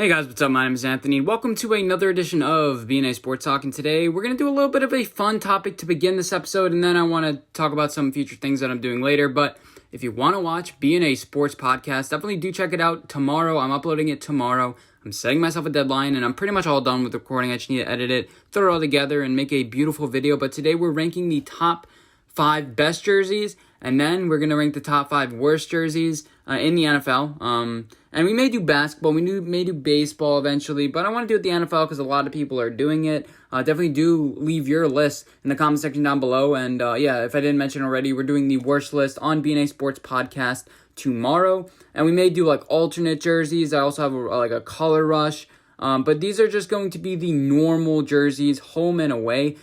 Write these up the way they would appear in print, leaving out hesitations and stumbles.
Hey guys, what's up? My name is Anthony. Welcome to another edition of BNA Sports Talk, and today we're going to do a little bit of a fun topic to begin this episode, and then I want to talk about some future things that I'm doing later. But if you want to watch BNA Sports Podcast, definitely do check it out tomorrow. I'm uploading it tomorrow. I'm setting myself a deadline, and I'm pretty much all done with recording. I just need to edit it, throw it all together, and make a beautiful video. But today we're ranking the top 5 best jerseys, and then we're going to rank the top 5 worst jerseys in the NFL. And we may do basketball, may do baseball eventually, but I want to do it the NFL because a lot of people are doing it. Definitely do leave your list in the comment section down below. And if I didn't mention already, we're doing the worst list on BNA Sports Podcast tomorrow. And we may do like alternate jerseys. I also have a color rush. But these are just going to be the normal jerseys, home and away.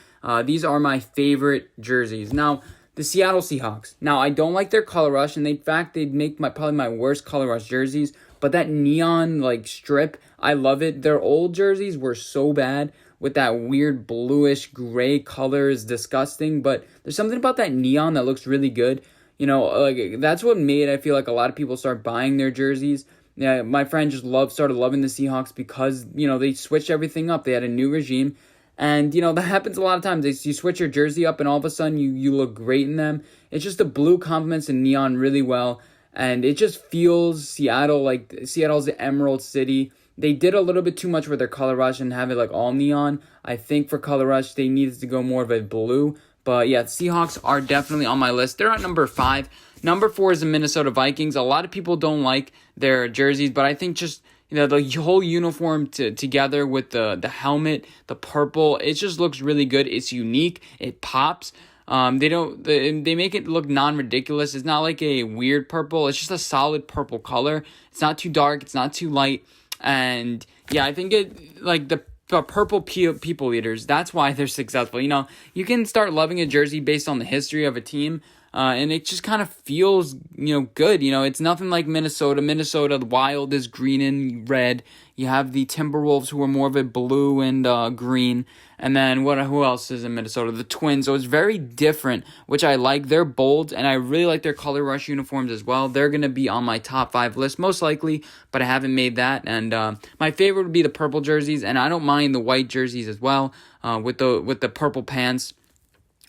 These are my favorite jerseys. Now, the Seattle Seahawks. Now, I don't like their color rush, and in fact, they'd make probably my worst color rush jerseys. But that neon strip, I love it. Their old jerseys were so bad with that weird bluish gray color is disgusting. But there's something about that neon that looks really good. That's what made I feel like a lot of people start buying their jerseys. Yeah, my friend just started loving the Seahawks because they switched everything up. They had a new regime. And, that happens a lot of times. You switch your jersey up and all of a sudden you look great in them. It's just the blue complements the neon really well. And it just feels Seattle, like Seattle's the Emerald City. They did a little bit too much with their color rush and have it all neon. I think for color rush, they needed to go more of a blue. But yeah, the Seahawks are definitely on my list. They're at number 5. Number 4 is the Minnesota Vikings. A lot of people don't like their jerseys, but I think just the whole uniform together with the helmet, the purple, it just looks really good. It's unique. It pops. They make it look non-ridiculous. It's not like a weird purple. It's just a solid purple color. It's not too dark. It's not too light. And yeah, I think the purple people eaters, that's why they're successful. You can start loving a jersey based on the history of a team. And it just kind of feels, good. It's nothing like Minnesota. Minnesota, the Wild is green and red. You have the Timberwolves, who are more of a blue and green. And then who else is in Minnesota? The Twins. So it's very different, which I like. They're bold, and I really like their color rush uniforms as well. They're going to be on my top 5 list, most likely, but I haven't made that. And my favorite would be the purple jerseys, and I don't mind the white jerseys as well, with the purple pants.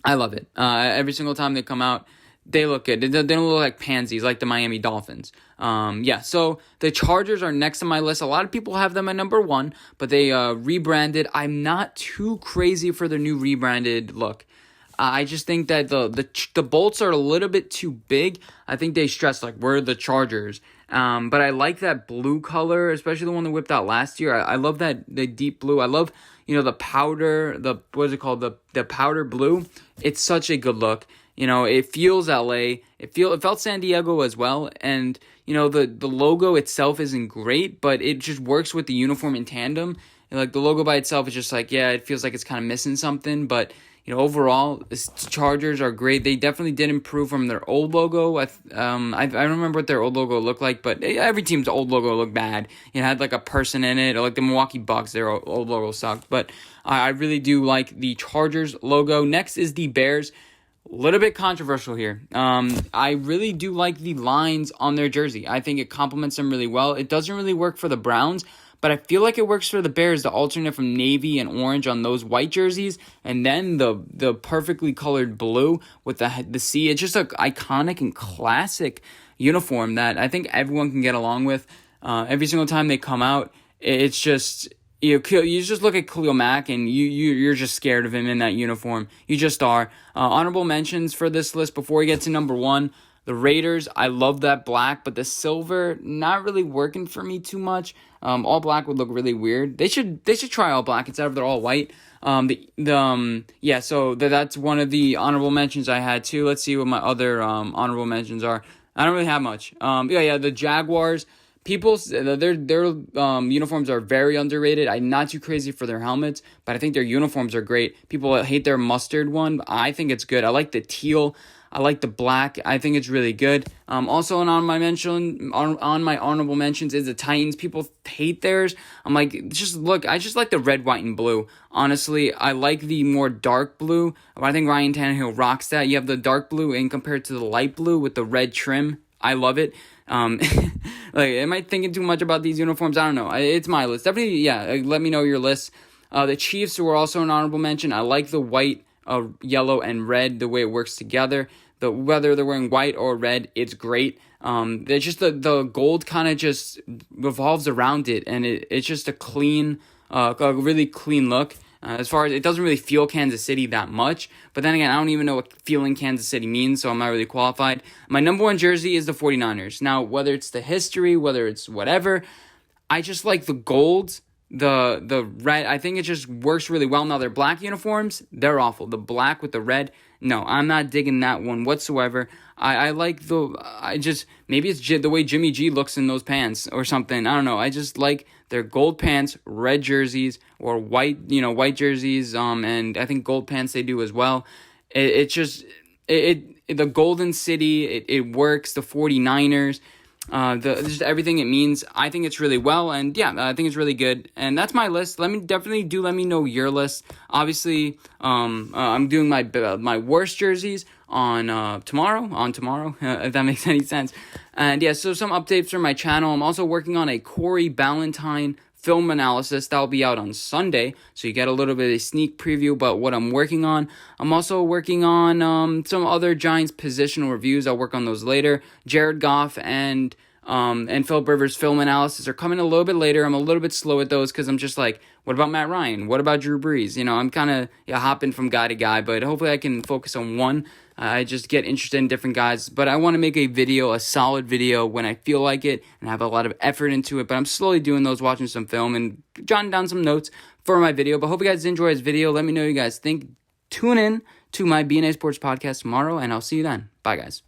I love it. Every single time they come out, they look good. They don't look like pansies like the Miami Dolphins. So the Chargers are next on my list. A lot of people have them at number 1, but they rebranded. I'm not too crazy for their new rebranded look. I just think that the bolts are a little bit too big. I think they stress we're the Chargers. But I like that blue color, especially the one that whipped out last year. I love the deep blue. I love the powder, the powder blue. It's such a good look. It feels LA. It felt San Diego as well. And, the logo itself isn't great, but it just works with the uniform in tandem. And, the logo by itself is just it feels like it's kind of missing something. But, overall, the Chargers are great. They definitely did improve from their old logo. I don't remember what their old logo looked like, but every team's old logo looked bad. It had a person in it, or the Milwaukee Bucks, their old logo sucked. But I really do like the Chargers logo. Next is the Bears. A little bit controversial here. I really do like the lines on their jersey. I think it complements them really well. It doesn't really work for the Browns, but I feel like it works for the Bears to alternate from navy and orange on those white jerseys, and then the perfectly colored blue with the C. It's just an iconic and classic uniform that I think everyone can get along with. Every single time they come out, it's just... You just look at Khalil Mack and you're just scared of him in that uniform. You just are. Honorable mentions for this list before we get to number 1. The Raiders, I love that black, but the silver, not really working for me too much. All black would look really weird. They should try all black instead of they're all white. So that's one of the honorable mentions I had too. Let's see what my other honorable mentions are. I don't really have much. The Jaguars. Their uniforms are very underrated. I'm not too crazy for their helmets, but I think their uniforms are great. People hate their mustard one, but I think it's good. I like the teal. I like the black. I think it's really good. Also on my honorable mentions is the Titans. People hate theirs. I just like the red, white, and blue. Honestly, I like the more dark blue. I think Ryan Tannehill rocks that. You have the dark blue and compared to the light blue with the red trim. I love it. Like, am I thinking too much about these uniforms? I don't know. It's my list. Definitely, yeah, let me know your list. The Chiefs were also an honorable mention. I like the white, yellow, and red, the way it works together. Whether they're wearing white or red, it's great. It's just the gold kind of just revolves around it, and it's just a clean, a really clean look. As far as it doesn't really feel Kansas City that much, but then again, I don't even know what feeling Kansas City means, so I'm not really qualified. My number one jersey is the 49ers. Now, whether it's the history, whether it's whatever, I just like the gold, the red. I think it just works really well. Now, their black uniforms, they're awful. The black with the red, no, I'm not digging that one whatsoever. I like maybe it's the way Jimmy G looks in those pants or something. I don't know. I just like their gold pants, red jerseys, or white jerseys, and I think gold pants they do as well. The Golden City, it works. The 49ers, just everything it means. I think it's really well, and yeah, I think it's really good. And that's my list. Let me know your list. Obviously, I'm doing my worst jerseys on tomorrow, if that makes any sense. And yeah, so some updates from my channel. I'm also working on a Corey Ballentine film analysis that'll be out on Sunday, so you get a little bit of a sneak preview about what I'm working on. I'm also working on some other Giants positional reviews. I'll work on those later. Jared Goff and Philip Rivers film analysis are coming a little bit later. I'm a little bit slow at those because I'm just like, what about Matt Ryan? What about Drew Brees? I'm kind of hopping from guy to guy, but hopefully I can focus on one. I just get interested in different guys, but I want to make a solid video when I feel like it and have a lot of effort into it, but I'm slowly doing those, watching some film and jotting down some notes for my video. But hope you guys enjoy this video. Let me know what you guys think. Tune in to my BNA Sports podcast tomorrow, and I'll see you then. Bye, guys.